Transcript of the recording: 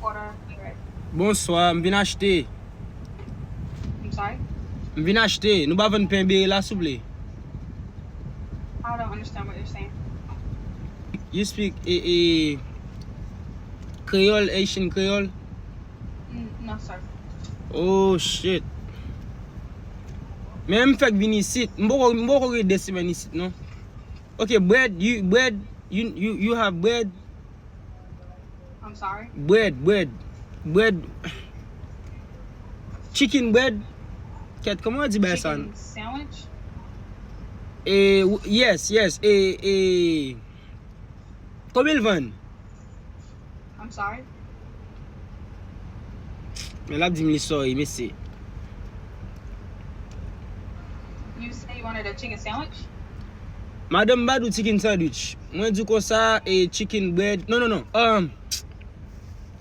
order bread. Bonsoir, m vin achete. I'm sorry? M vin achete. Nou ba ven pen beye la souble. I don't understand what you're saying. You speak Creole, Haitian Creole? No, sir. Oh shit. Men m fek vin isit. Mbo ko re desi men isit, no? Okay, bread, you have bread? I'm sorry? Bread. Chicken bread? Ket, koman di ba san? Chicken sandwich? Yes. Komil van? I'm sorry? Men lap di mi sorry, mi se. You say you wanted a chicken sandwich? Madam ba do chicken sandwich. Mwen di ko sa chicken bread. No.